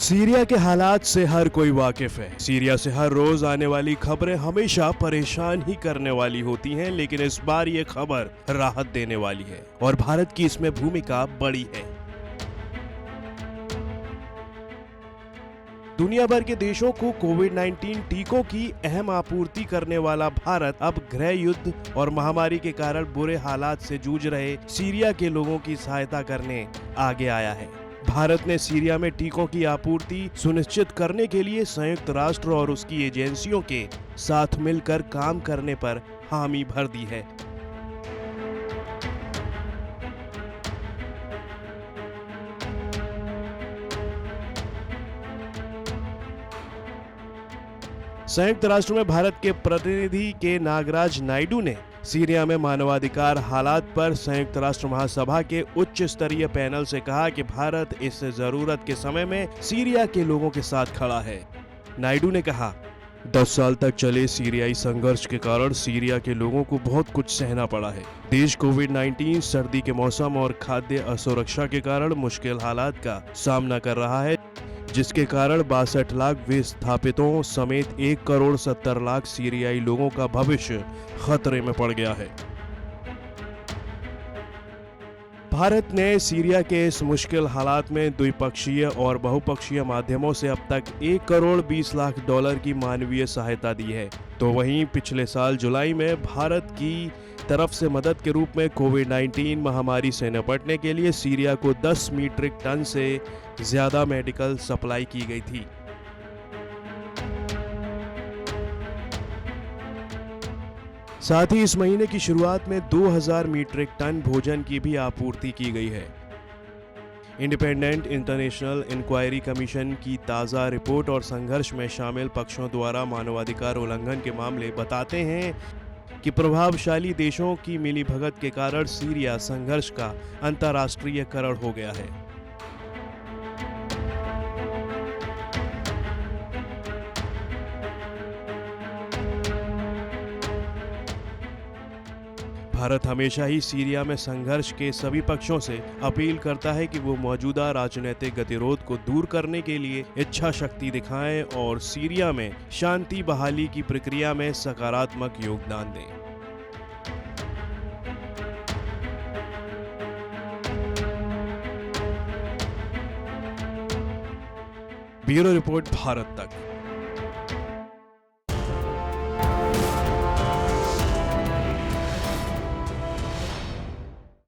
Syria के हालात से हर कोई वाकिफ है। सीरिया से हर रोज आने वाली खबरें हमेशा परेशान ही करने वाली होती हैं, लेकिन इस बार ये खबर राहत देने वाली है और भारत की इसमें भूमिका बड़ी है। दुनिया भर के देशों को कोविड-19 टीकों की अहम आपूर्ति करने वाला भारत अब गृह युद्ध और महामारी के कारण बुरे हालात से जूझ रहे सीरिया के लोगों की सहायता करने आगे आया है। भारत ने सीरिया में टीकों की आपूर्ति सुनिश्चित करने के लिए संयुक्त राष्ट्र और उसकी एजेंसियों के साथ मिलकर काम करने पर हामी भर दी है। संयुक्त राष्ट्र में भारत के प्रतिनिधि के नागराज नायडू ने सीरिया में मानवाधिकार हालात पर संयुक्त राष्ट्र महासभा के उच्च स्तरीय पैनल से कहा कि भारत इस जरूरत के समय में सीरिया के लोगों के साथ खड़ा है। नायडू ने कहा, 10 साल तक चले सीरियाई संघर्ष के कारण सीरिया के लोगों को बहुत कुछ सहना पड़ा है। देश कोविड-19, सर्दी के मौसम और खाद्य असुरक्षा के कारण मुश्किल हालात का सामना कर रहा है, जिसके कारण 62 लाख विस्थापितों समेत 1 करोड़ 70 लाख सीरियाई लोगों का भविष्य खतरे में पड़ गया है। भारत ने सीरिया के इस मुश्किल हालात में द्विपक्षीय और बहुपक्षीय माध्यमों से अब तक 1 करोड़ 20 लाख डॉलर की मानवीय सहायता दी है। तो वहीं पिछले साल जुलाई में भारत की तरफ से मदद के रूप में कोविड-19 महामारी से निपटने के लिए सीरिया को 10 मीट्रिक टन से ज्यादा मेडिकल सप्लाई की गई थी। साथ ही इस महीने की शुरुआत में 2000 मीट्रिक टन भोजन की भी आपूर्ति की गई है। इंडिपेंडेंट इंटरनेशनल इंक्वायरी कमीशन की ताज़ा रिपोर्ट और संघर्ष में शामिल पक्षों द्वारा मानवाधिकार उल्लंघन के मामले बताते हैं कि प्रभावशाली देशों की मिलीभगत के कारण सीरिया संघर्ष का अंतर्राष्ट्रीयकरण हो गया है। भारत हमेशा ही सीरिया में संघर्ष के सभी पक्षों से अपील करता है कि वो मौजूदा राजनीतिक गतिरोध को दूर करने के लिए इच्छा शक्ति दिखाएं और सीरिया में शांति बहाली की प्रक्रिया में सकारात्मक योगदान दें। ब्यूरो रिपोर्ट, भारत तक।